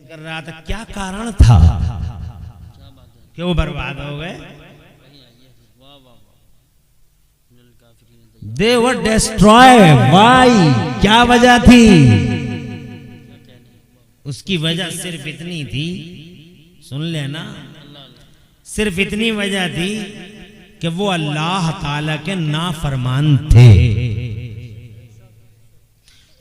कर रहा था, क्या कारण था क्यों बर्बाद हो गए? They were destroyed. Why? क्या वजह थी? उसकी वजह सिर्फ इतनी थी, सुन लेना, सिर्फ इतनी वजह थी कि वो अल्लाह ताला के नाफरमान थे।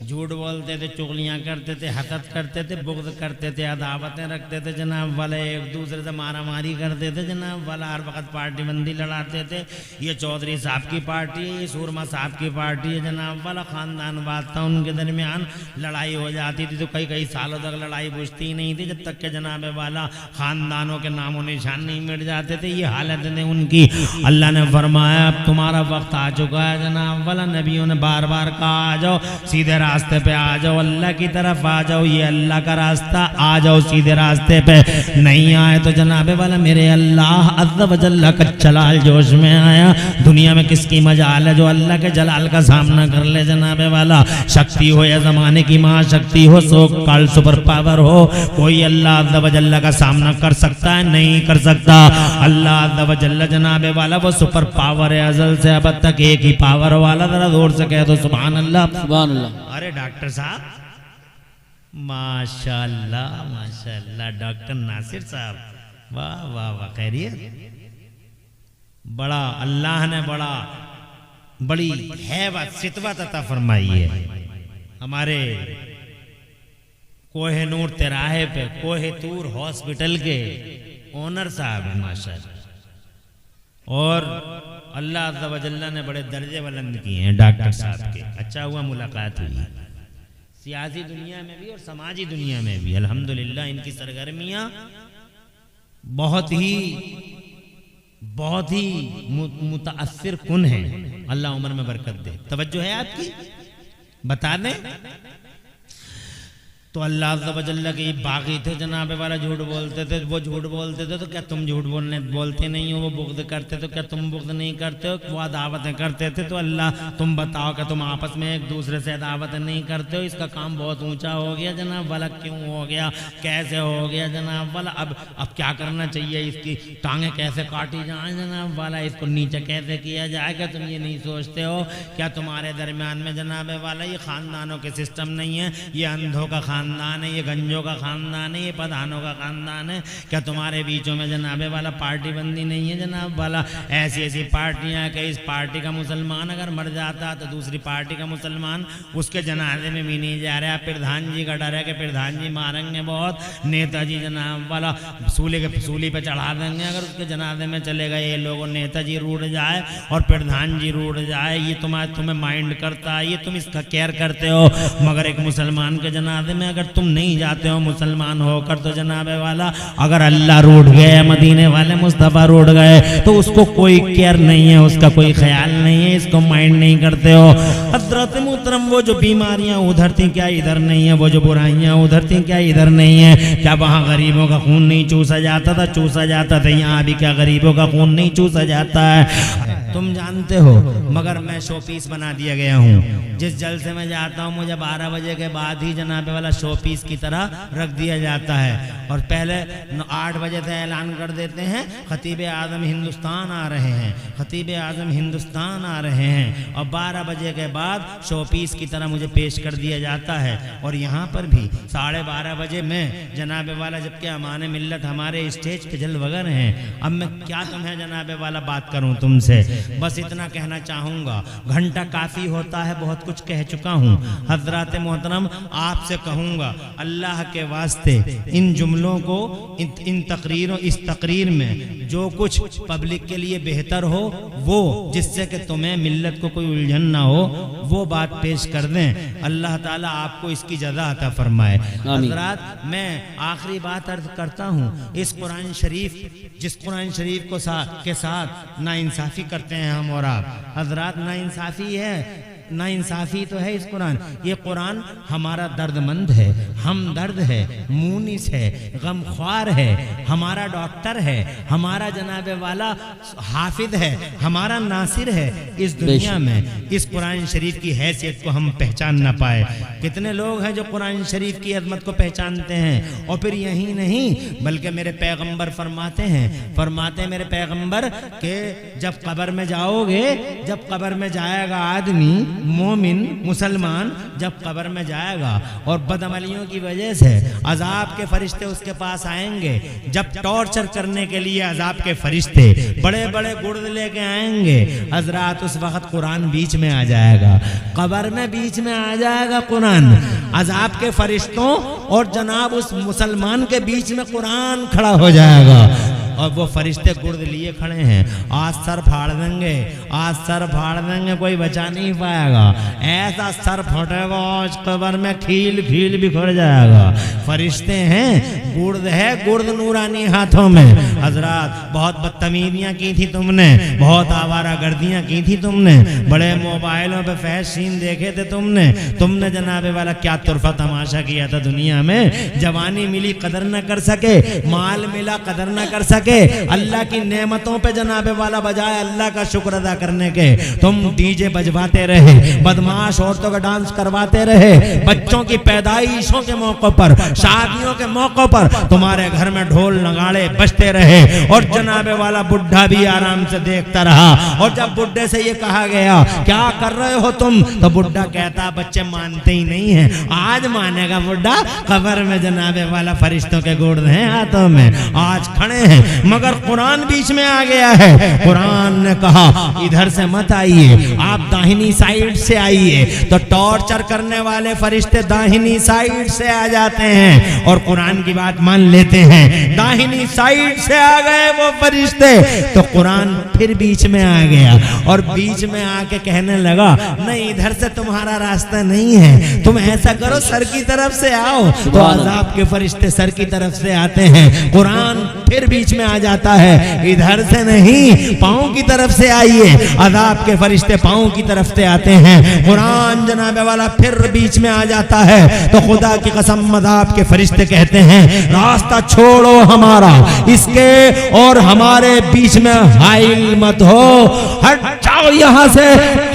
झूठ बोलते थे, चुगलियां करते थे, हसद करते थे, बुग़्ज़ करते थे, अदावतें रखते थे जनाब वाले, एक दूसरे से मारा मारी करते थे जनाब वाला, हर वक्त पार्टी बंदी लड़ाते थे। ये चौधरी साहब की पार्टी है, ये सूरमा साहब की पार्टी है जनाब वाला, ख़ानदान बात था उनके दरमियान, लड़ाई हो जाती थी तो कई कई सालों तक लड़ाई बुझती नहीं थी, जब तक के जनाब वाला ख़ानदानों के नामों निशान नहीं मिट जाते थे। ये हालत ने उनकी। अल्लाह ने फरमाया अब तुम्हारा वक्त आ चुका है जनाब वाला, नबियों ने बार बार कहा आ जाओ सीधे रास्ते पे आ जाओ, अल्लाह की तरफ आ जाओ, ये अल्लाह का रास्ता, आ जाओ सीधे रास्ते पे। नहीं आए तो जनाबे वाला मेरे अल्लाह अज़्ज़ व जल्ल का जलाल जोश में आया। दुनिया में किसकी मजाल है जो अल्लाह के जलाल का सामना कर ले जनाबे वाला। शक्ति हो या जमाने की महाशक्ति हो, सो कॉल सुपर पावर हो, कोई अल्लाह अज़्ज़ व जल्ल का सामना कर सकता है? नहीं कर सकता। अल्लाह अज़्ज़ व जल्ल जनाबे वाला वो सुपर पावर है, अज़ल से अब तक एक ही पावर वाला। जरा जोर से कह दो सुभान अल्लाह, सुभान अल्लाह। अरे डॉक्टर साहब माशाल्लाह माशाल्लाह, डॉक्टर नासिर साहब, वाह वाह वाह, खैरियत? बड़ा अल्लाह ने बड़ी हैबत सितवत अता फरमाई है। हमारे कोहिनूर तिराहे पे कोहितूर हॉस्पिटल के ओनर साहब हैं माशाल्लाह, और अल्लाह अज़्ज़ व जल्ल ने बड़े दर्जे बुलंद किए हैं डॉक्टर साहब के। अच्छा हुआ मुलाकात हुई, सियासी दुनिया में भी और समाजी दुनिया में भी अल्हम्दुलिल्लाह इनकी सरगर्मियां बहुत ही मुताअस्सिर कुन है। अल्लाह उम्र में बरकत दे। तवज्जो है आपकी? बता दें तो अल्लाह अज़्ज़ व जल्ल के बागी थे जनाबे वाला, झूठ बोलते थे, वो झूठ बोलते थे तो क्या तुम झूठ बोलते नहीं हो? वो बुग़्ज़ करते तो क्या तुम बुग़्ज़ नहीं करते हो? वो अदावतें करते थे तो अल्लाह तुम बताओ क्या तुम आपस में एक दूसरे से अदावतें नहीं करते हो? इसका काम बहुत ऊंचा हो गया जनाब वाला। क्यों हो गया, कैसे हो गया जनाब वाला? अब क्या करना चाहिए? इसकी टांगें कैसे काटी जाए जनाब वाला, इसको नीचे कैसे किया जाए? क्या तुम ये नहीं सोचते हो? क्या तुम्हारे दरमियान में जनाबे वाला ये ख़ानदानों के सिस्टम नहीं है? ये अंधों का खानदान है, ये गंजों का खानदान है, ये प्रधानों का खानदान है? क्या तुम्हारे बीचों में जनाबे वाला पार्टी बंदी नहीं है जनाब वाला? ऐसी ऐसी पार्टियां कि इस पार्टी का मुसलमान अगर मर जाता तो दूसरी पार्टी का मुसलमान उसके जनाजे में भी नहीं जा रहा। प्रधान जी का डर है कि प्रधान जी मारेंगे बहुत, नेताजी जनाब वाला सूली पे चढ़ा देंगे अगर उसके जनाजे में चले गए ये लोग, नेताजी रूठ जाए और प्रधान जी रूठ जाए। ये तुम्हें माइंड करता है, ये तुम इसका केयर करते हो, मगर एक मुसलमान के जनाजे में अगर तुम नहीं जाते हो मुसलमान होकर तो जनाबे वाला अगर अल्लाह रूठ गए, मदीने वाले मुस्तफ़ा रूठ गए तो उसको कोई केयर नहीं है, उसका कोई ख्याल नहीं है, इसको माइंड नहीं करते हो। हज़रत मुहतरम वो जो बीमारियां उधर थी क्या इधर नहीं है? वो जो बुराइयां उधर थी क्या इधर नहीं है? क्या वहाँ गरीबों का खून नहीं चूसा जाता था? चूसा जाता था। यहाँ भी क्या गरीबों का खून नहीं चूसा जाता है? तुम जानते हो, मगर मैं शो पीस बना दिया गया हूँ। जिस जलसे में जाता हूँ मुझे 12 बजे के बाद ही जनाबे वाला शो पीस की तरह रख दिया जाता है, और पहले 8 बजे से ऐलान कर देते हैं खतीब आज़म हिंदुस्तान आ रहे हैं, खतीब आज़म हिंदुस्तान आ रहे हैं, और 12 बजे के बाद शो पीस की तरह मुझे पेश कर दिया जाता है। और यहाँ पर भी 12:30 बजे मैं जनाबे वाला, जबकि अमाने मिल्लत हमारे स्टेज पे जलवगर हैं। अब मैं क्या तुम्हें जनाबे वाला बात करूँ तुमसे, बस इतना कहना चाहूँगा, घंटा काफ़ी होता है, बहुत कुछ कह चुका हूँ। हज़रात मोहतरम आपसे कहूँगा अल्लाह के वास्ते इन जुमलों को, इन तकरीरों, इस तकरीर में जो कुछ पब्लिक के लिए बेहतर हो, वो जिससे कि तुम्हें मिल्लत को कोई उलझन ना हो, वो बात पेश कर दें। अल्लाह ताला आपको इसकी जज़ा अता फरमाए। हज़रात मैं आखिरी बात अर्ज़ करता हूँ, इस कुरान शरीफ, जिस कुरान शरीफ के साथ नाइंसाफ़ी करते हैं हम और आप हज़रात, नाइंसाफ़ी है नाइंसाफी तो है इस कुरान। ये कुरान हमारा दर्दमंद है, हम दर्द है, मुनीस है, गमख्वार है, हमारा डॉक्टर है, हमारा जनाबे वाला हाफिज है, हमारा नासिर है इस दुनिया में। इस कुरान शरीफ की हैसियत को हम पहचान ना पाए। कितने लोग हैं जो कुरान शरीफ की अजमत को पहचानते हैं। और फिर यही नहीं बल्कि मेरे पैगंबर फरमाते हैं मेरे पैगंबर के जब कब्र में जाओगे, जब कब्र में जाएगा आदमी मोमिन मुसलमान, जब कब्र में जाएगा और बदअमलियों की वजह से अजाब के फरिश्ते उसके पास आएंगे, जब टॉर्चर करने के लिए अजाब के फरिश्ते बड़े बड़े गुर्द लेके आएंगे, हजरात उस वक्त कुरान बीच में आ जाएगा, कब्र में बीच में आ जाएगा कुरान, अजाब के फरिश्तों और जनाब उस मुसलमान के बीच में कुरान खड़ा हो जाएगा। और वो फरिश्ते गुर्द लिए खड़े हैं, आज सर फाड़ देंगे, आज सर फाड़ देंगे, कोई बचा नहीं पाएगा। ऐसा सर फटेगा आज कब्र में खील खील बिखर जाएगा। फरिश्ते हैं, गुर्द है, गुर्द नूरानी हाथों में। हजरात बहुत बदतमीजियां की थी तुमने, बहुत आवारा गर्दियां की थी तुमने, बड़े मोबाइलों पे फैश सीन देखे थे तुमने जनाबे वाला क्या तुरफा तमाशा किया था दुनिया में। जवानी मिली कदर न कर सके, माल मिला कदर न कर सके, अल्लाह की नेमतों पे जनाबे वाला बजाय अल्लाह का शुक्र अदा करने के तुम डीजे बजवाते रहे, बदमाश औरतों का डांस करवाते रहे, बच्चों की पैदाइशों के मौकों पर, शादियों के मौकों पर तुम्हारे घर में ढोल नगाड़े बजते रहे और जनाबे वाला बुढ़ा भी आराम से देखता रहा। और जब बुढ़े से ये कहा गया क्या कर रहे हो तुम, तो बुढ़ा कहता बच्चे मानते ही नहीं है। आज मानेगा बुढ़ा, कब्र में जनाबे वाला फरिश्तों के गुर्द हैं हाथों में, आज खड़े हैं। मगर कुरान बीच में आ गया है। कुरान ने कहा इधर से मत आइए, आप दाहिनी साइड से आइए। तो टॉर्चर करने वाले फरिश्ते दाहिनी साइड से आ जाते हैं और कुरान की बात मान लेते हैं। दाहिनी साइड से आ गए वो फरिश्ते, तो कुरान फिर बीच में आ गया और बीच में आके कहने लगा नहीं इधर से तुम्हारा रास्ता नहीं है, तुम ऐसा करो सर की तरफ से आओ। तो अज़ाब के फरिश्ते सर की तरफ से आते हैं, कुरान फिर बीच में आ जाता है, इधर से नहीं पांव की तरफ से आइए। अज़ाब के फरिश्ते पांव की तरफ से आते हैं, कुरान जनाबे वाला फिर बीच में आ जाता है। तो खुदा की कसम अज़ाब के फरिश्ते कहते हैं रास्ता छोड़ो हमारा, इसके और हमारे बीच में हाइल मत हो, हट जाओ यहाँ से,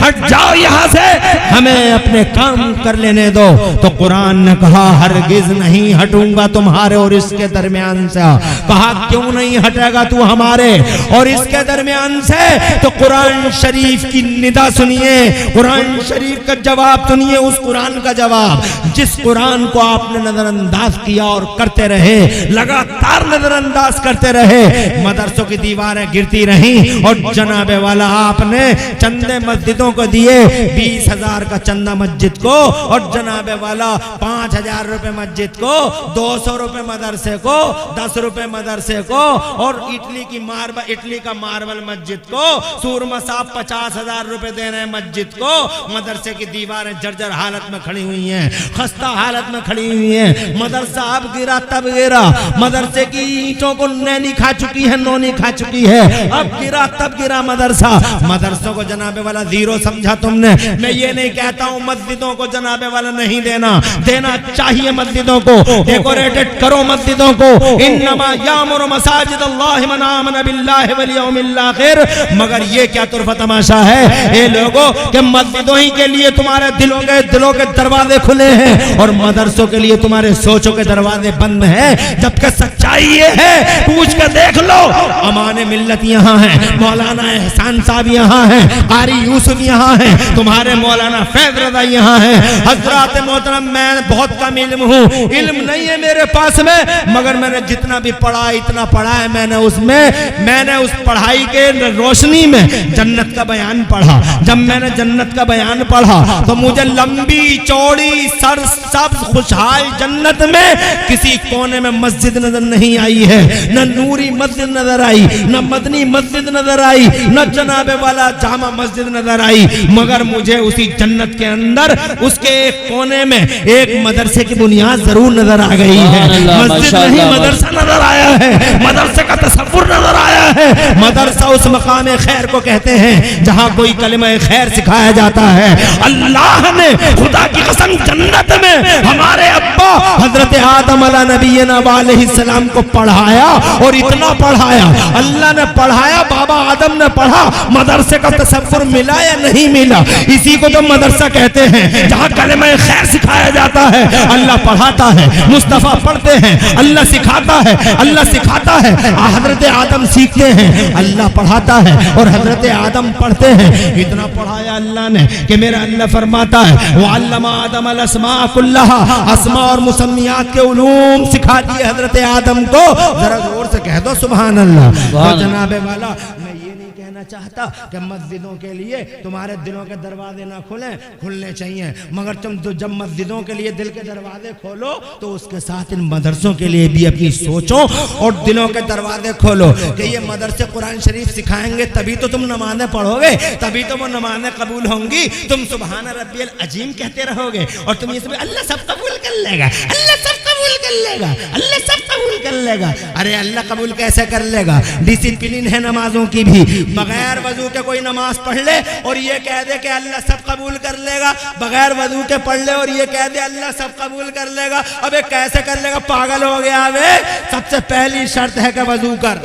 हट जाओ यहाँ से, हमें अपने काम कर लेने दो। तो कुरान ने कहा हरगिज नहीं हटूंगा तुम्हारे और इसके दरमियान से। कहा क्यों नहीं हटेगा तू हमारे और इसके दरमियान से? तो कुरान शरीफ की निदा सुनिए, कुरान शरीफ का जवाब सुनिए, उस कुरान का जवाब जिस कुरान को आपने नजरअंदाज किया और करते रहे, लगातार नजरअंदाज करते रहे, मदरसों की दीवारें गिरती रहीं और जनाबे वाला आपने चंदे मस्जिदों को दिए, 20,000 का चंदा मस्जिद को और जनाबे वाला 5,000 रुपए मस्जिद को, 200 रुपए मदरसे को, 10 रुपए मदरसे को और इटली का मार्बल मस्जिद को, सूरमा साहब 50,000 रुपए दे रहे हैं मस्जिद को। मदरसे की दीवारें जर्जर हालत में खड़ी हुई हैं, खस्ता हालत में खड़ी हुई हैं। मदरसा अब गिरा तब गिरा, मदरसे की ईंटों को नैनी खा चुकी है, नौनी खा चुकी है, अब गिरा तब गिरा मदरसा। मदरसों को जनाबे वाला जीरो समझा तुमने। मैं ये नहीं कहता हूँ मस्जिदों को जनाबे वाला नहीं देना, देना चाहिए मस्जिदों को, डेकोरेटेड करो मस्जिदों को। इन्नमा यामुरु मसाजिद अल्लाह मन आमन बिल्लाहि वल यौमिल आखिर। मगर ये क्या तुरफा तमाशा है ये लोगों के, मस्जिदों ही के लिए तुम्हारे दिलों के दरवाजे खुले हैं और मदरसों के लिए तुम्हारे सोचों के दरवाजे बंद हैं। जबकि सच्चाई ये है, पूछ कर देख लो, अमाने मिल्लत यहाँ है, मौलाना एहसान साहब यहाँ है, कारी यूसुफ यहाँ है, तुम्हारे मौलाना फैज रज़ा यहाँ है। हजरात मोहतरम मैं बहुत कम इल्म हूँ, इल्म नहीं है मेरे पास में, मगर मैंने जितना भी पढ़ा इतना पढ़ा है। मैंने उस पढ़ाई के रोशनी में जन्नत का बयान पढ़ा। जब मैंने जन्नत का बयान पढ़ा तो मुझे लंबी चौड़ी सर सब खुशहाल जन्नत में किसी कोने में मस्जिद नजर नहीं आई है, न नूरी मस्जिद नजर आई, न मदनी मस्जिद नजर आई, न जनाबे वाला जामा मस्जिद नजर आई। मगर मुझे उसी जन्नत के अंदर उसके एक कोने में एक मदरसे की बुनियाद जरूर नजर आ गई है। मस्जिद नहीं मदरसा नजर आया है, मदरसे का तसव्वुर नजर आया है। मदरसा उस मकाम खैर को कहते हैं जहां कोई कलिमा खैर सिखाया जाता है। अल्लाह ने खुदा की कसम जन्नत में हमारे अब्बा हजरत आदम अला नबीना अलैहिस्सलाम को पढ़ाया, और इतना पढ़ाया, अल्लाह ने पढ़ाया, बाबा आदम ने पढ़ा। मदरसे का तसव्वुर मिला या नहीं मिला? इसी को तो मदरसा कहते हैं जहां कलिमा खैर सिखाया जाता है। अल्लाह पढ़ाता है, मुस्तफा पढ़ते हैं, अल्लाह सिखाता है, अल्लाह सिखाता है, हजरत आदम सीखते हैं, अल्लाह पढ़ाता है और हजरत आदम पढ़ते हैं। इतना पढ़ाया अल्लाह ने कि मेरा अल्लाह फरमाता है वअल्लमा आदम अल अस्मा कुल्लहा, अस्मा और मुसम्मियात के उलूम सिखा दिए हजरत आदम को। जरा जोर से कह दो सुभान अल्लाह। और जनाबे वाला, मैं ये नहीं कहना चाहता कि मस्जिदों के लिए तुम्हारे दिलों के दरवाजे ना खुलें, खुलने चाहिए, मगर तुम जब मस्जिदों के लिए दिल के दरवाजे खोलो तो उसके साथ इन मदरसों के लिए भी अपनी सोचो और दिलों के दरवाजे खोलो कि ये मदरसे कुरान शरीफ सिखाएंगे, तभी तो तुम नमाज़ें पढ़ोगे, तभी तो वो नमाज़ें कबूल होंगी। तुम सुभान रब्बियल अजीम कहते रहोगे और तुम ये सब अल्लाह सब कबूल कर लेगा, अल्लाह सब कबूल कर लेगा, अल्लाह सब कबूल कर लेगा। अरे अल्लाह कबूल कैसे कर लेगा? डिसिप्लिन है नमाजों की भी। बगैर वजू के कोई नमाज पढ़ ले और ये कह दे कि अल्लाह सब कबूल कर लेगा, बगैर वजू के पढ़ ले और ये कह दे अल्लाह सब कबूल कर लेगा। अबे कैसे कर लेगा? पागल हो गया वे। सबसे पहली शर्त है कि वजू कर।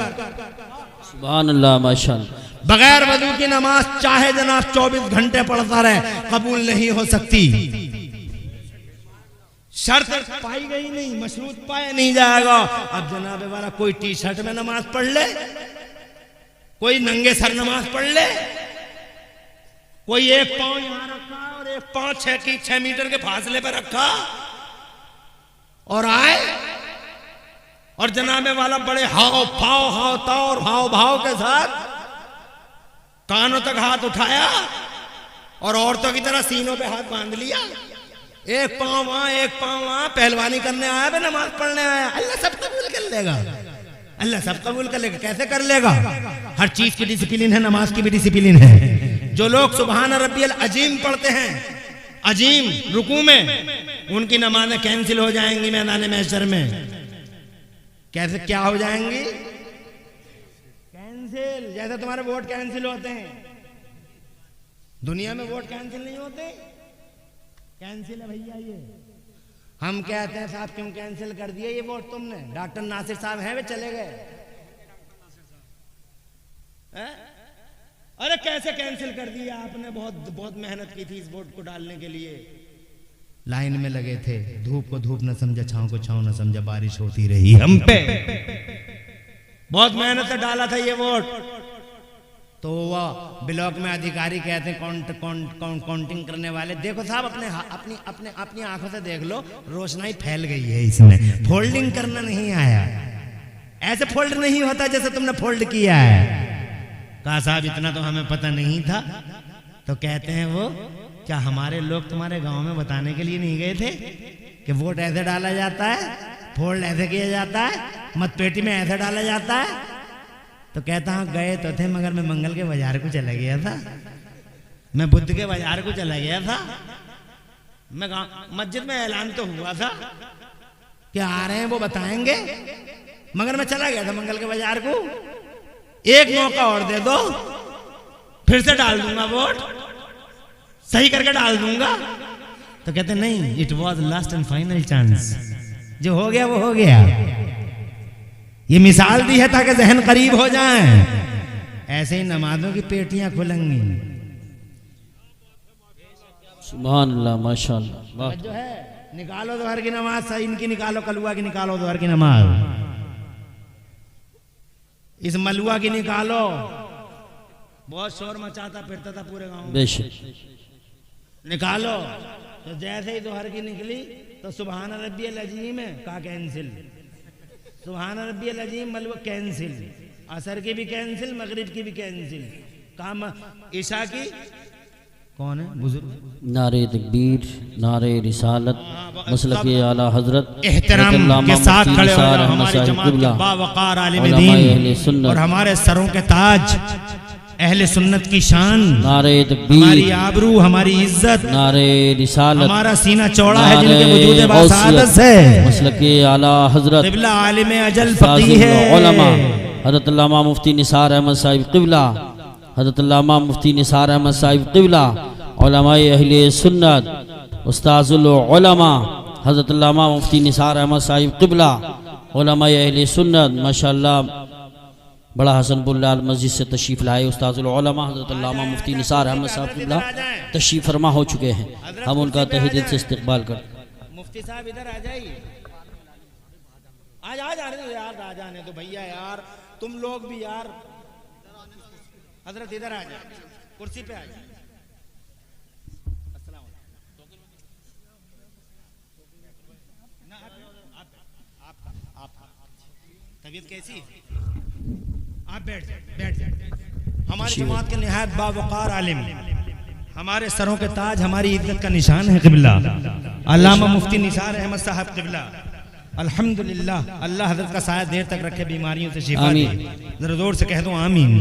सुभान अल्लाह माशाअल्लाह। बगैर वजू की नमाज चाहे जनाब 24 घंटे पढ़ता रहे, कबूल नहीं हो सकती। शर्त पाई गई नहीं, मशरूत पाया नहीं जाएगा। अब जनाबे वाला कोई टी शर्ट में नमाज पढ़ ले, कोई नंगे सर नमाज पढ़ ले, कोई एक पांव यहां रखा और एक पांव 6 मीटर के फासले पर रखा और आए और जनाबे वाला बड़े हाव भाव के साथ कानों तक हाथ उठाया और औरतों की तरह सीनों पे हाथ बांध लिया। एक पांव वहां, एक पांव वहां, पहलवानी करने आया, बे नमाज पढ़ने आया। अल्लाह सब कबूल कर लेगा, अल्लाह सब कबूल कर लेगा। कैसे कर लेगा? हर चीज की डिसिप्लिन है, नमाज की भी डिसिप्लिन है। जो लोग सुभान रब्बियल अजीम पढ़ते हैं, अजीम रुकू में, उनकी नमाजें कैंसिल हो जाएंगी मैदान महशर में। कैसे क्या हो जाएंगी? कैंसिल। जैसे तुम्हारे वोट कैंसिल होते हैं, दुनिया में वोट कैंसिल नहीं होते, कैंसिल है भैया ये। हम कहते हैं साहब क्यों कैंसिल कर दिया ये वोट तुमने? डॉक्टर नासिर साहब हैं, वे चले गए। अरे कैसे कैंसिल कर दिया आपने? बहुत मेहनत की थी इस वोट को डालने के लिए, लाइन में लगे थे, धूप को धूप न समझा, छांव को छांव न समझा, बारिश होती रही हम पे, बहुत मेहनत से डाला था ये वोट। तो वह ब्लॉक में अधिकारी कहते हैं काउंटिंग करने वाले, देखो साहब अपनी आंखों से देख लो, रोशनाई फैल गई है इसमें, फोल्डिंग करना नहीं आया, ऐसे फोल्ड नहीं होता जैसे तुमने फोल्ड किया है। कहा साहब इतना तो हमें पता नहीं था। तो कहते हैं वो, क्या हमारे लोग तुम्हारे गांव में बताने के लिए नहीं गए थे कि वोट ऐसे डाला जाता है, फोल्ड ऐसे किया जाता है, मतपेटी में ऐसे डाला जाता है? तो कहता हाँ गए तो थे, मगर मैं मंगल के बाजार को चला गया था, मैं बुद्ध के बाजार को चला गया था, मैं मस्जिद में ऐलान तो हुआ था कि आ रहे हैं वो बताएंगे, मगर मैं चला गया था मंगल के बाजार को। एक मौका और दे दो, फिर से डाल दूंगा वोट, सही करके डाल दूंगा। तो कहते नहीं, it was last and final chance, जो हो गया वो हो गया। ये मिसाल दी है ताकि जहन करीब हो जाए। ऐसे ही नमाजों की पेटियां खुलेंगी। सुभान अल्लाह माशाअल्लाह। जो है निकालो दोहर की नमाज, सही इनकी निकालो, कलुआ की निकालो, दोहर की नमाज, इस मलुआ की निकालो। बहुत शोर मचाता फिरता था पूरे गांव में, बेशक निकालो। तो जैसे ही दोहर की निकली तो सुभान रब्बियल अजीम है, कहा कैंसिल, सुभान रब्बियल अजीम, मलुआ कैंसिल, असर की भी कैंसिल, मगरिब की भी कैंसिल, काम ईशा की कौन है बुजुर्ग? नारे तकबीर, नारे रिसालत, मसलक आला हजरत, एहतराम के साथ खड़े हो जाओ हमारी जमात के बावकार आलिम दीन और हमारे सरों के ताज, अहले सुन्नत की शान, नारे तकबीर, हमारी आबरू, हमारी इज्जत, नारे रिसालत, हमारा सीना चौड़ा है जिनके वजूद बासादत है, मसलक आला हजरत, क़िबला आलिम अजल फ़क़ीह है, उलमा हज़रत अल्लामा मुफ्ती निसार अहमद साहिब क़िबला, हज़रत अल्लामा मुफ्ती निसार अहमद साहिब क़िबला, उलमाए अहले सुन्नत, उस्ताजुल उलमा हज़रत अल्लामा मुफ्ती निसार अहमद साहिब क़िबला, उलमाए अहले सुन्नत माशाअल्लाह बड़ा हसनपुर लाल मस्जिद से तशरीफ़ लाए उस्ताजुल उलमा हज़रत अल्लामा मुफ्ती निसार अहमद साहिब क़िबला तशरीफ़ फरमा हो चुके हैं। हम उनका तहे दिल से इस्तकबाल करते हैं। मुफ्ती साहब इधर आ जाइए। आज आ जाने दो यार, आ जाने दो भैया यार, तुम लोग भी यार। हजरत इधर आ जाए, कुर्सी पे आ जाए। अस्सलाम वालेकुम। ना आप तबीयत कैसी है? आप बैठ जाए। हमारी जमात के निहायत बावकार आलिम, हमारे सरों के ताज, हमारी इज्जत का निशान है क़िबला अल्लामा मुफ्ती निसार अहमद साहब क़िबला। अल्हम्दुलिल्लाह, अल्लाह हज़रत का साया देर तक रखे, बीमारियों से शिफा दे। जरा जोर से कह दो आमीन।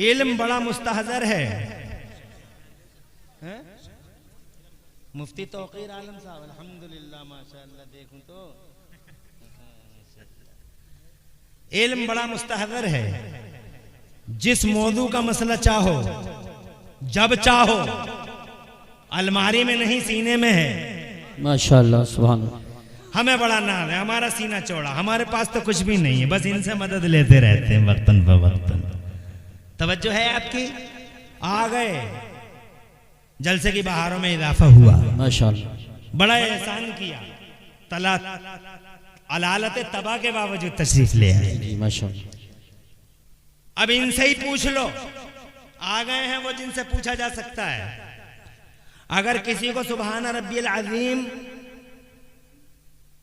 इल्म बड़ा मुस्तहज़र है। मुफ्ती तौक़ीर आलम साहब अल्हम्दुलिल्लाह माशाअल्लाह, देखूं तो इल्म बड़ा मुस्तहज़र है। जिस मौजू का मसला चाहो, जब चाहो, अलमारी में नहीं सीने में है। माशाअल्लाह सुभान। हमें बड़ा नाज है, हमारा सीना चौड़ा, हमारे पास तो कुछ भी नहीं है, बस इनसे मदद लेते रहते हैं वक्तन ब वक्तन। तवज्जो है आपकी? आ गए, जलसे की बहारों में इजाफा हुआ माशाअल्लाह। बड़ा एहसान किया, तला अलालत तबा के बावजूद तशरीफ ले आए जी माशाअल्लाह। अब इनसे ही पूछ लो, आ गए हैं वो जिनसे पूछा जा सकता है। अगर किसी को सुबहान रब्बियल अज़ीम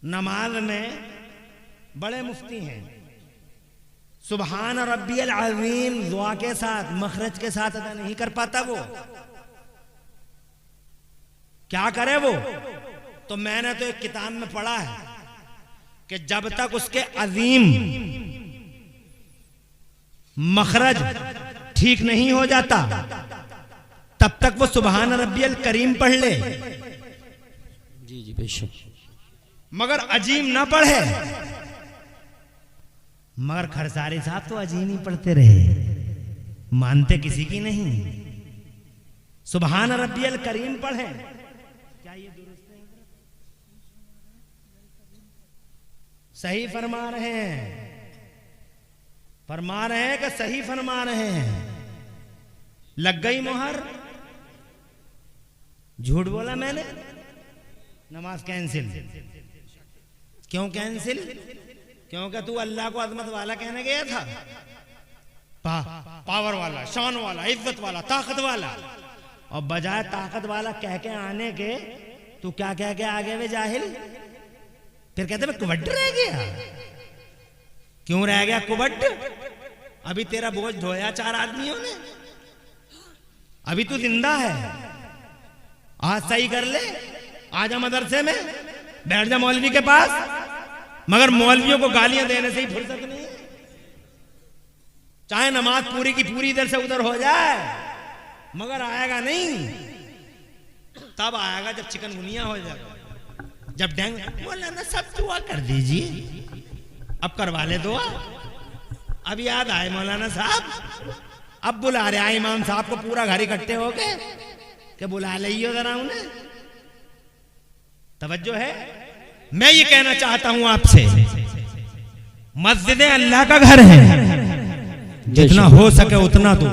नमाज में, बड़े मुफ्ती हैं, सुबहान रब्बियल अज़ीम दुआ के साथ, मखरज के साथ अदा नहीं कर पाता, वो क्या करे? वो तो मैंने तो एक किताब में पढ़ा है कि जब तक उसके अजीम मखरज ठीक नहीं हो जाता, तब तक वो सुबहान रब्बियल करीम पढ़ ले। जी जी बेशक। मगर अजीम ना पढ़े। मगर खरसारी साहब तो अजीम ही पढ़ते रहे, मानते किसी की नहीं। सुबहान रब्बियल करीम पढ़े, क्या ये दुरुस्त है? सही फरमा रहे हैं, फरमा रहे हैं कि सही फरमा रहे हैं। लग गई मोहर? झूठ बोला मैंने? नमाज कैंसिल। क्यों कैंसिल? क्योंकि तू अल्लाह को अजमत वाला कहने गया था, पावर वाला, शान वाला, इज्जत वाला, ताकत वाला, और बजाय ताकत वाला कह के आने के तू क्या कह के आगे वे जाहिल? फिर कहते मैं कुबड्ड रह गया। क्यों रह गया कुबड्ड? अभी तेरा बोझ ढोया 4 आदमियों ने, अभी तू जिंदा है। आज सही कर ले, आजा मदरसे में, बैठ जा मौलवी के पास। मगर मौलवियों को गालियां देने से ही फुर्सत नहीं है। चाहे नमाज पूरी की पूरी इधर से उधर हो जाए, मगर आएगा नहीं। तब आएगा जब चिकनगुनिया हो जाएगा, जब डेंगू। मौलाना सब दुआ कर दीजिए, अब करवा ले दुआ। अब याद आए मौलाना साहब, अब बुला रहे हैं इमाम साहब को, पूरा घर इकट्ठे हो गए कि बुला लियो जरा उन्हें। तवज्जो है? मैं ये कहना चाहता हूं आपसे, मस्जिद अल्लाह का घर है, जितना हो सके उतना दो।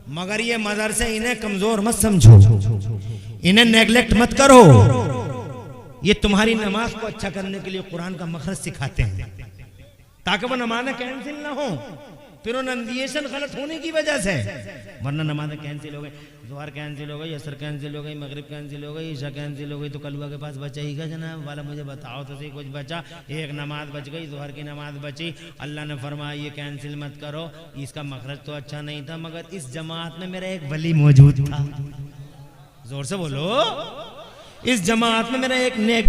मगर ये मदरसे, इन्हें कमजोर मत समझो, इन्हें नेग्लेक्ट मत करो। ये तुम्हारी नमाज को अच्छा करने के लिए कुरान का मखरज सिखाते हैं, ताकि वो नमाज़ें कैंसिल ना हो, प्रोनाउंसिएशन गलत होने की वजह से। वरना नमाज़ें कैंसिल हो गई, ज़ोहर कैंसिल हो गई, असर कैंसिल हो गई, मगरिब कैंसिल हो गई, ईशा कैंसिल हो गई, तो कलवा के पास बचा ही का जनाब वाला, मुझे बताओ तो सही कुछ बचा? एक नमाज बच गई, ज़ोहर की नमाज बची। अल्लाह ने फरमाया ये कैंसिल मत करो, इसका मखरज तो अच्छा नहीं था, मगर इस जमात में मेरा एक वली मौजूद था। जोर से बोलो, इस जमात में मेरा एक नेक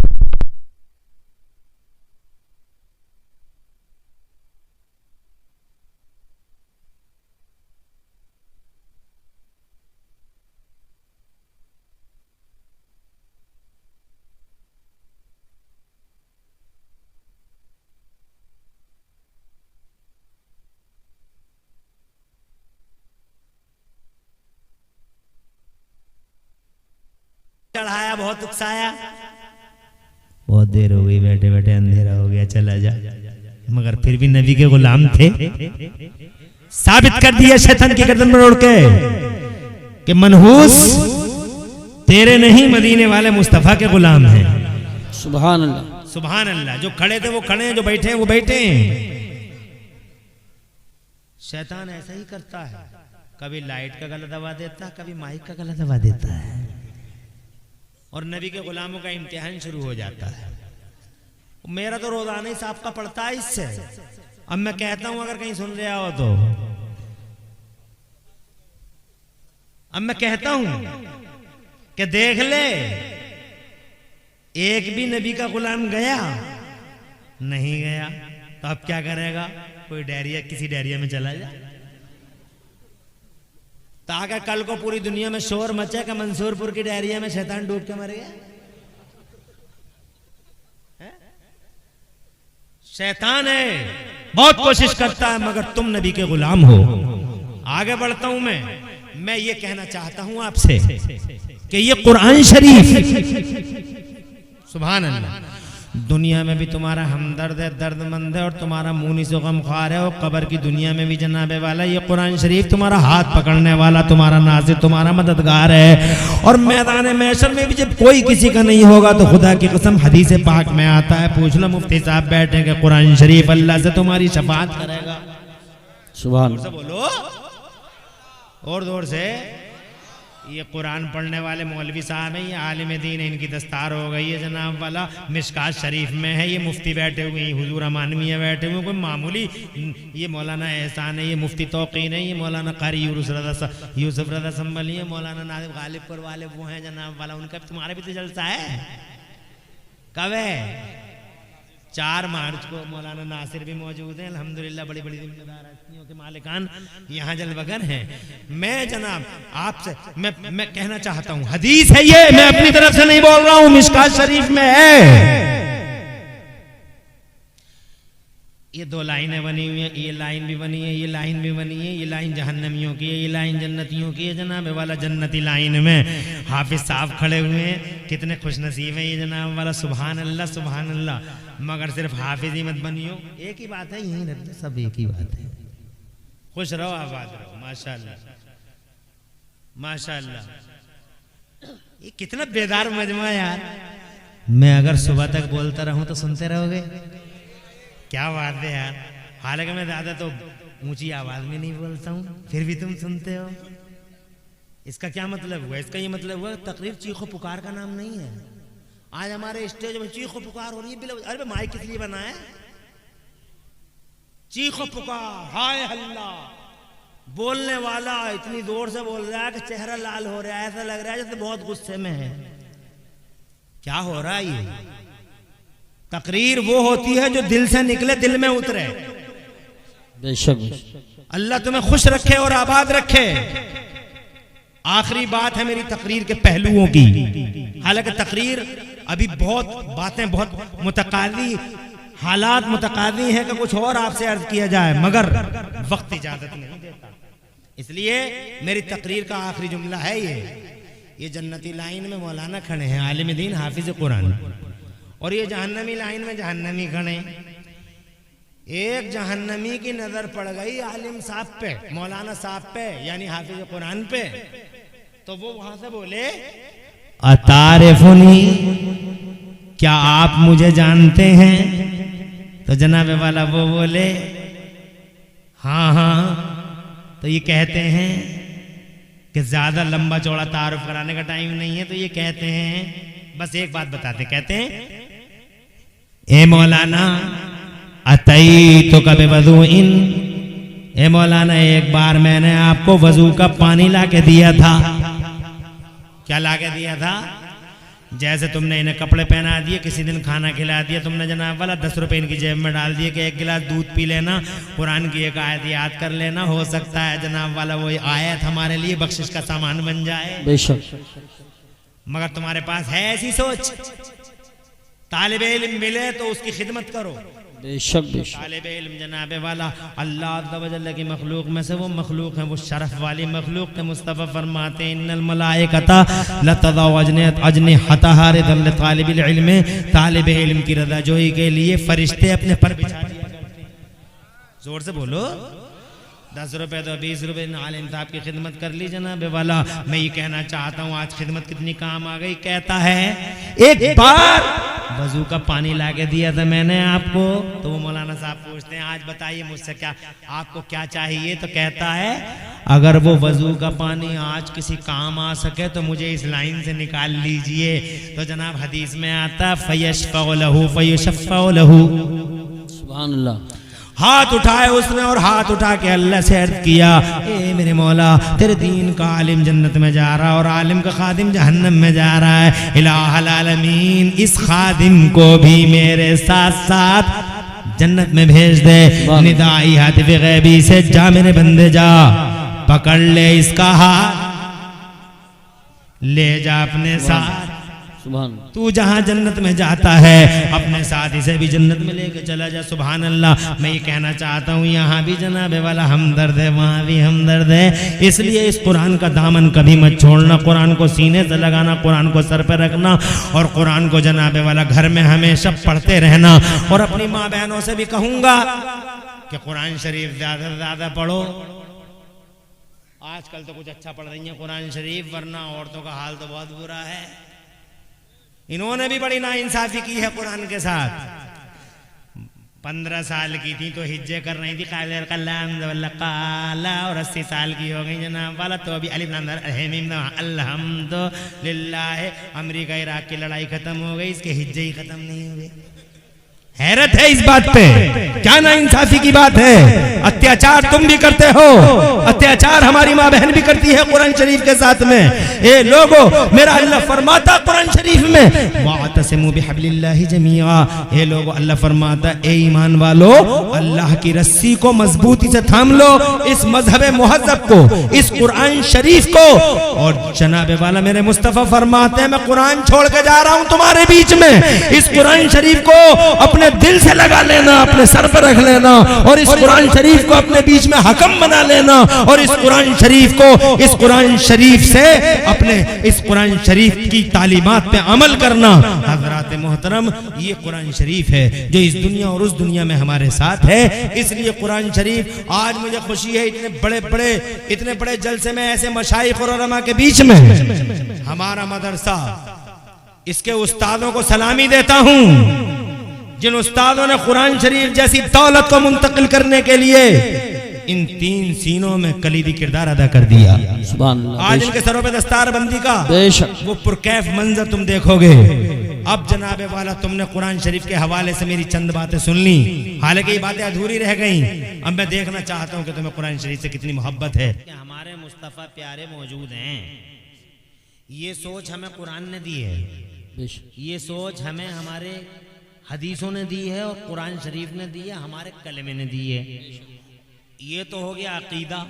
चढ़ाया, बहुत उकसाया, बहुत देर हो गई, बैठे बैठे अंधेरा हो गया, चला जा, मगर फिर भी नबी के गुलाम थे। साबित कर दिया शैतान की गर्दन में उड़ के कि मनहूस तेरे नहीं, मदीने वाले मुस्तफा के गुलाम हैं। सुभान अल्लाह, सुभान अल्लाह। जो खड़े थे वो खड़े हैं, जो बैठे हैं वो बैठे हैं। शैतान ऐसा ही करता है, कभी लाइट का गला दबा देता है, कभी माइक का गला दबा देता है, और नबी के गुलामों का इम्तिहान शुरू हो जाता है। मेरा तो रोजाना ही साफ का पड़ता है इससे। अब मैं कहता हूं, अगर कहीं सुन रहा हो तो, अब मैं कहता हूं कि देख ले, एक भी नबी का गुलाम गया नहीं गया, तो अब क्या करेगा? कोई डायरिया, किसी डायरिया में चला जा, ताकि कल को पूरी दुनिया में शोर मचे कि मंसूरपुर की डायरिया में शैतान डूब के मर गया। शैतान है, बहुत कोशिश करता है, मगर तुम नबी के गुलाम हो। आगे बढ़ता हूं मैं ये कहना चाहता हूं आपसे कि ये कुरान शरीफ, सुभान अल्लाह, दुनिया में भी तुम्हारा हमदर्द है, दर्दमंद है, और तुम्हारा मुनीस व गमख्वार है, और कब्र की दुनिया में भी जनाबे वाला ये कुरान शरीफ तुम्हारा हाथ पकड़ने वाला, तुम्हारा नाज़िर, तुम्हारा मददगार है। और मैदान महशर में भी जब कोई किसी का नहीं होगा तो खुदा की कसम हदीस पाक में आता है, पूछ लो मुफ्ती साहब बैठेंगे, कुरान शरीफ अल्लाह से तुम्हारी शफाअत करेगा। सुभान, बोलो और जोर से। ये कुरान पढ़ने वाले मौलवी साहब हैं, ये आलिम दीन है, इनकी दस्तार हो गई है जनाब वाला, मिशकात शरीफ में है, ये मुफ्ती बैठे हुए हैं, हुजूर अमानविया बैठे हुए, कोई मामूली, ये मौलाना एहसान है, ये मुफ्ती तौकीन है, ये मौलाना कारी यूसुफ रज़ा संभली है, मौलाना नादिब गालिबपुर वाले वो हैं जनाब वाला, उनका तुम्हारा भी तो जलसा है। कब है? 4 मार्च को। मौलाना नासिर भी मौजूद हैं, अल्हम्दुलिल्लाह, बड़ी बड़ी जिम्मेदार हस्तियों के मालिकान यहाँ जलवगर हैं। मैं जनाब आपसे मैं कहना चाहता हूँ, हदीस है ये, मैं अपनी तरफ से नहीं बोल रहा हूँ, मिशकात शरीफ में है। ये 2 लाइनें बनी हुई हैं, ये लाइन भी बनी है, ये लाइन भी बनी है, ये लाइन जहन्नमियों की है, ये लाइन जन्नतियों की है जनाब वाला। जन्नती लाइन में हाफिज साहब खड़े हुए हैं, कितने खुशनसीब हैं ये जनाब वाला, सुभान अल्लाह, सुभान अल्लाह। मगर सिर्फ हाफिज ही मत बनियो, एक ही बात है, यही रहते सब एक ही बात है। खुश रहो, आबाद रहो, माशाअल्लाह माशाअल्लाह। ये कितना बेदार मजमा यार। मैं अगर सुबह तक बोलता रहूं तो सुनते रहोगे, क्या बात है यार। हालांकि मैं ज्यादा तो ऊंची आवाज में नहीं बोलता हूं, फिर भी तुम सुनते हो। इसका क्या मतलब हुआ? इसका ये मतलब हुआ तकरीर चीखो पुकार का नाम नहीं है। आज हमारे स्टेज में चीखो पुकार हो रही है, अरे माइक किस लिए बना है? चीखो पुकार, हाय हल्ला, बोलने वाला इतनी जोर से बोल रहा है कि चेहरा लाल हो रहा है, ऐसा लग रहा है जैसे बहुत गुस्से में है। क्या हो रहा है? ये तकरीर वो होती है जो दिल से निकले, दिल में उतरे। बेशक अल्लाह तुम्हें खुश रखे और आबाद रखे। आखिरी बात है मेरी तकरीर के पहलुओं की। हालांकि तकरीर अभी बहुत बातें, बहुत मुतकादी हालात मुतकादी हैं कि कुछ और आपसे अर्ज किया जाए, मगर वक्त इजाजत नहीं देता। इसलिए मेरी तकरीर का आखिरी जुमला है ये जन्नती लाइन में मौलाना खड़े हैं, आलिम दीन, हाफिज कुरान, और ये जहन्नमी लाइन में जहन्नमी खड़े। एक जहन्नमी की नजर पड़ गई आलिम साहब पे, मौलाना साहब पे, यानी हाफिज कुरान पे, तो वो वहां से बोले, अतारिफुनी, क्या आप मुझे जानते हैं? तो जनाबे वाला वो बोले, हाँ हाँ। तो ये कहते हैं कि ज्यादा लंबा चौड़ा तारुफ कराने का टाइम नहीं है, तो ये कहते हैं, बस एक बात बताते, कहते हैं, ए मौलाना अतई तो कभी वजू इन, ए मौलाना एक बार मैंने आपको वजू का पानी ला के दिया था। क्या ला के दिया था? जैसे तुमने इन्हें कपड़े पहना दिए, किसी दिन खाना खिला दिया तुमने जनाब वाला, 10 रुपए इनकी जेब में डाल दिए कि 1 गिलास दूध पी लेना, कुरान की एक आयत याद कर लेना, हो सकता है जनाब वाला वो आयत हमारे लिए बख्शिश का सामान बन जाए। बेशक। मगर तुम्हारे पास है ऐसी सोच, तालिबे इल्म मिले तो उसकी खिदमत करो, बेशक बेशक। तालिब इल्म जनाब वाला अल्लाह अज़्ज़ा व जल्ल की मखलूक में से वो मखलूक है, वो शरफ वाली मखलूक के मुस्तफ़ा फरमाते हैं इन्नल मलाइकता लतज़उ अजनिहतहा रिदल तालिबिल इल्म, तालिब इल्म की रज़ाजोई के लिए फरिश्ते अपने पर बिछा दिया करते हैं। जोर से बोलो। 10 रुपए तो 20 रुपए आलिम साहब की खिदमत कर ली जनाब वाला। मैं ये कहना चाहता हूँ आज खिदमत कितनी काम आ गई। कहता है एक बार वजू का पानी लाके दिया था मैंने आपको, तो वो मौलाना साहब पूछते हैं आज बताइए मुझसे क्या आपको क्या चाहिए, तो कहता है अगर वो वजू का पानी आज किसी काम आ सके तो मुझे इस लाइन से निकाल लीजिए। तो जनाब हदीस में आता फयशफ़अ लहू फयुशफ़अ लहू, सुभान अल्लाह। हाथ उठाए उसने और हाथ उठा के अल्लाह से अर्ज किया ए मेरे मौला तेरे दीन का आलिम जन्नत में जा रहा है और आलिम का खादिम जहन्नम में जा रहा है, इलाहुल आलमीन इस खादिम को भी मेरे साथ साथ जन्नत में भेज दे। निदाई हातिफ गैबी से जा मेरे बंदे जा, पकड़ ले इसका हाथ, ले जा अपने साथ, तू जहां जन्नत में जाता है अपने साथ इसे भी जन्नत में लेके चला जा। सुभान अल्लाह। मैं ये कहना चाहता हूँ यहाँ भी जनाबे वाला हमदर्द है, वहाँ भी हमदर्द है, इसलिए इस कुरान का दामन कभी मत छोड़ना, कुरान को सीने से लगाना, कुरान को सर पे रखना और कुरान को जनाबे वाला घर में हमेशा पढ़ते रहना। और अपनी माँ बहनों से भी कहूँगा कि कुरान शरीफ ज्यादा से ज्यादा पढ़ो। आजकल तो कुछ अच्छा पढ़ रही है कुरान शरीफ, वरना औरतों का हाल तो बहुत बुरा है। इन्होंने भी बड़ी नाइंसाफी की है कुरान के साथ। 15 साल की थी तो हिज्जे कर रही थी काला, और 80 साल की हो गई जनाब वाला तो अभी अल्हम्दुलिल्लाह अमेरिका इराक की लड़ाई खत्म हो गई, इसके हिज्जे ही खत्म नहीं हुए। हैरत है इस बात पे, क्या नाइंसाफी की बात है। अत्याचार तुम भी करते हो, अत्याचार हमारी माँ बहन भी करती है कुरान शरीफ के साथ में। ए लोगो मेरा अल्लाह फरमाता कुरान शरीफ में वातसिमू बिहब्लिल्लाहि जमीआ, ए लोगो अल्लाह फरमाता ए ईमान वालो अल्लाह की रस्सी को मजबूती से थाम लो, इस मजहब मुहज्जब को, इस कुरान शरीफ को। और जनाबे वाला मेरे मुस्तफा फरमाते हैं मैं कुरान छोड़ के जा रहा हूँ तुम्हारे बीच में, इस कुरान शरीफ को अपने दिल से लगा लेना, अपने सर पर रख लेना और इस कुरान शरीफ को अपने बीच में हकम बना लेना और इस कुरान शरीफ को, इस कुरान शरीफ से अपने इस कुरान शरीफ की तालीमात पे अमल करना। हज़रात मोहतरम ये कुरान शरीफ है जो इस दुनिया और उस दुनिया में हमारे साथ है। इसलिए कुरान शरीफ आज मुझे खुशी है इतने बड़े जलसे में ऐसे मशाइख और उलमा के बीच में हमारा मदरसा, इसके उस्तादों को सलामी देता हूँ जिन उस्तादों ने कुरान शरीफ जैसी दौलत को मुंतकिल करने के लिए इन 3 सीनों में कलीदी किरदार अदा कर दिया। आज इनके सरों पे दस्तार बंदी का वो पुरकैफ मंजर तुम देखोगे। अब जनाबे वाला तुमने कुरान शरीफ के हवाले से मेरी चंद बातें सुन ली, हालांकि ये बातें अधूरी रह गई। अब मैं देखना चाहता हूँ कि तुम्हें कुरान शरीफ से कितनी मोहब्बत है। हमारे मुस्तफा प्यारे मौजूद हैं, ये सोच हमें कुरान ने दी है, ये सोच हमें हमारे हदीसों ने दी है और कुरान शरीफ ने दी है, हमारे कलमे ने दी है। ये तो हो गया अकीदा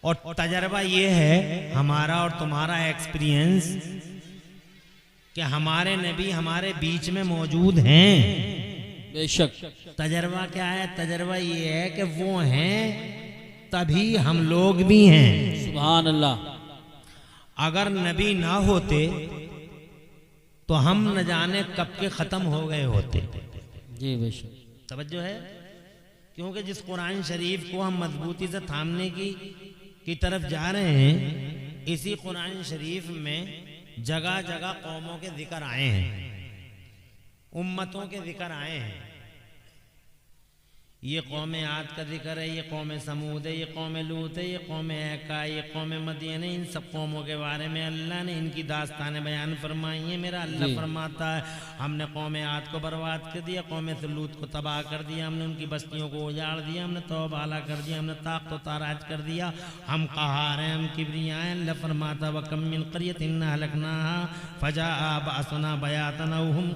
और तजर्बा ये है हमारा और तुम्हारा एक्सपीरियंस कि हमारे नबी हमारे बीच में मौजूद हैं। बेशक। तजर्बा क्या है? तजर्बा ये है कि वो हैं तभी हम लोग भी हैं। सुभान अल्लाह। अगर नबी ना होते तो हम न जाने कब के खत्म हो गए होते। जी बेशक। तवज्जो है, क्योंकि जिस कुरान शरीफ को हम मजबूती से थामने की तरफ जा रहे हैं, इसी कुरान शरीफ में जगह जगह कौमों के जिक्र आए हैं, उम्मतों के जिक्र आए हैं। ये कौम आद का जिक्र है, ये कौम समूद है, ये कौम लूत है, ये कौम ऐका, ये कौम मदीन है। इन सब कौमों के बारे में अल्लाह ने इनकी दास्तानें बयान फरमाई है। मेरा अल्लाह फरमाता है हमने कौम आद को बर्बाद कर दिया, कौम लूत को तबाह कर दिया, हमने उनकी बस्तियों को उजाड़ दिया, हमने तौबाला कर दिया, हमने ताक़त व ताराज कर दिया। हम क़हार हैं, हम किब्रिया हैं। अल्लाह फरमाता व कम मिन क़रयतिन अहलकनाहा फजाअ बअसना बयातन अव हुम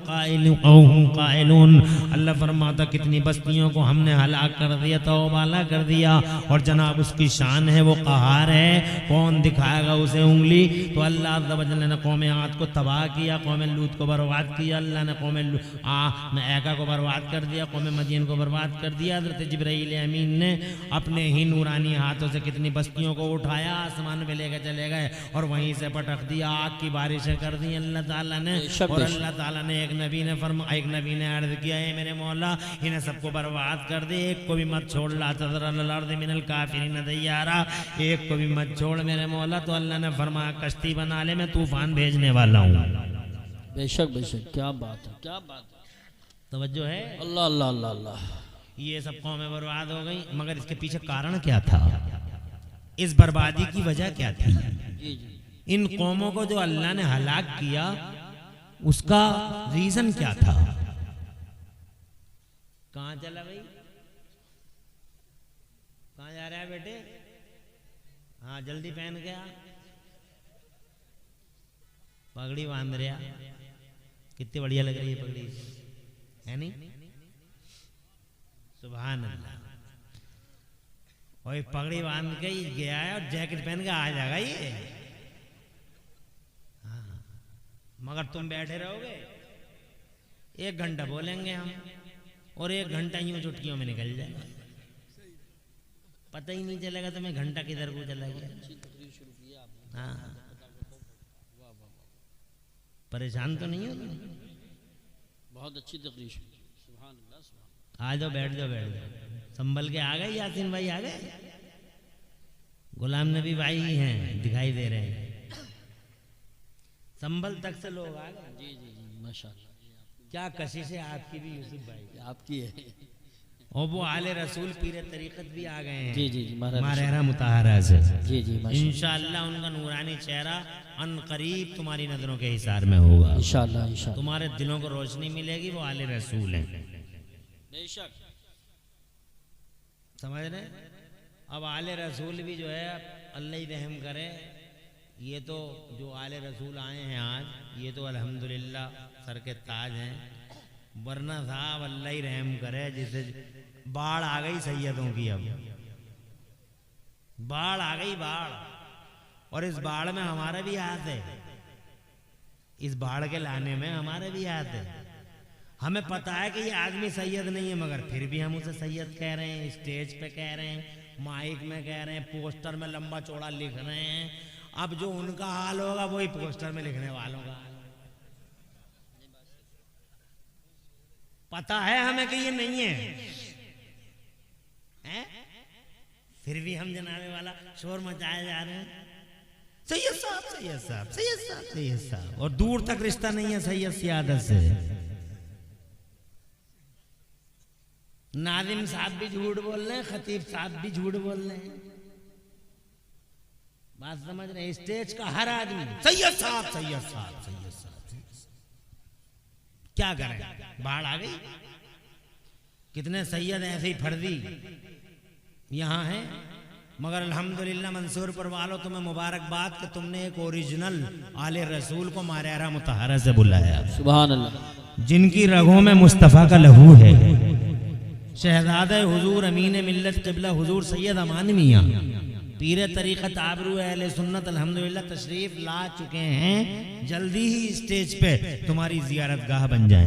क़ाइलून। अल्लाह फरमाता कितनी बस्तियों को हमने हमें हलाक कर दिया, तौबाला कर दिया। और जनाब उसकी शान है, वो क़हार है, कौन दिखाएगा उसे उंगली। तो अल्लाह अज़्ज़ व जल्ल ने कौम आद को तबाह किया, कौम लूत को बर्बाद किया, अल्लाह ने कौम ऐका को बर्बाद कर दिया, कौम मदीन को बर्बाद कर दिया। हज़रत जिब्राईल अमीन ने अपने ही नूरानी हाथों से कितनी बस्तियों को उठाया, आसमान में लेकर चले गए और वहीं से पटक दिया, आग की बारिशें कर दी अल्लाह ताला ने। और अल्लाह ताला ने एक नबी ने अर्ज़ किया, है मेरे मौला इन्हें सबको बर्बाद कर दे, एक को भी मत छोड़, ला तज़र अलल अर्ज़ि मिनल काफ़िरीन दय्यारा, एक को भी मत छोड़ मेरे मौला। तो अल्लाह ने फरमाया कश्ती बना ले, मैं तूफान भेजने वाला हूँ। बेशक बेशक, क्या बात है, क्या बात है, तवज्जो है। अल्लाह अल्लाह अल्लाह अल्लाह। ये सब कौमें बर्बाद हो गई, मगर इसके पीछे कारण क्या था, इस बर्बादी की वजह क्या थी? जी जी, इन कौमों को जो अल्लाह ने हलाक किया उसका रीजन क्या था? कहाँ चला भाई, कहाँ जा रहा है बेटे? हाँ जल्दी पहन के आ, पगड़ी बांध रहा, कितनी बढ़िया लग रही है पगड़ी, है नहीं? सुभान अल्लाह। और पगड़ी बांध के ही गया है और जैकेट पहन के आ जाएगा ये। हाँ, मगर तुम बैठे रहोगे, 1 घंटा बोलेंगे हम और 1 घंटा यूं चुटकियों में निकल जाएगा, पता ही नहीं चलेगा तुम्हें घंटा किधर को चला गया। हाँ, परेशान तो नहीं हो तुम? बहुत अच्छी तकरीर। सुभान अल्लाह, सुभान। आ जाओ, बैठ जाओ, बैठ जाओ। संभल के आ गए, यासीन भाई आ गए, गुलाम नबी भाई ही हैं, दिखाई दे रहे हैं। संभल तक से लोग आ गए। जी जी जी, माशाअल्लाह। क्या कशिश है आपकी भी यूसुफ भाई, आपकी है। और वो आले रसूल पीरे तरीक़त भी आ गए हैं। जी जी जी, मारेरा मुताहरा से। जी जी, इंशाअल्लाह उनका नूरानी चेहरा अन करीब तुम्हारी नजरों के हिसार में होगा। इंशाअल्लाह इंशाअल्लाह, तुम्हारे दिलों को रोशनी मिलेगी, वो आले रसूल हैं। बेशक, समझ रहे? अब आले रसूल भी जो है अल्लाह ही रहम करे, ये तो जो आले रसूल आए हैं आज, ये तो अल्हम्दुलिल्लाह सर के ताज हैं, वरना साहब अल्लाह ही रहम करे। जिसे बाढ़ आ गई सैयदों की, अब बाढ़ आ गई, बाढ़। और इस बाढ़ में हमारा भी हाथ है, इस बाढ़ के लाने में हमारा भी हाथ है। हमें पता है कि ये आदमी सैयद नहीं है, मगर फिर भी हम उसे सैयद कह रहे हैं, स्टेज पे कह रहे हैं, माइक में कह रहे हैं, पोस्टर में लंबा चौड़ा लिख रहे हैं। अब जो उनका हाल होगा वही पोस्टर में लिखने वालों का हाल। पता है हमें कि ये नहीं है? फिर भी हम जनाबे वाला शोर मचाए जा रहे हैं, सैयद साहब, सैयद साहब, सैयद साहब, सैयद साहब। और दूर तक रिश्ता नहीं है सैयद सियादत से। नादिम साहब भी झूठ बोल रहे हैं, खतीब साहब भी झूठ बोल रहे हैं। बात समझ रहे हैं? स्टेज का हर आदमी सैयद साहब, सैयद साहब, सैयद साहब। क्या करें, बाढ़ आ गई। कितने सैयद ऐसे ही फर्जी यहाँ है, मगर अल्हम्दुलिल्लाह मंसूरपुर वालों, तुम्हें मुबारकबाद कि तुमने एक ओरिजिनल आले रसूल को मारेरा मुताहरा से बुलाया। सुभान अल्लाह। जिनकी रगों में मुस्तफ़ा का लहू है, शहजादे हुजूर अमीन मिल्लत क़िबला हुजूर सैयद अमान मियां पीरे तरीक़त आबरू अहले सुन्नत अल्हम्दुलिल्लाह तशरीफ ला चुके हैं। जल्दी ही स्टेज पे तुम्हारी ज़ियारत गाह बन जाए।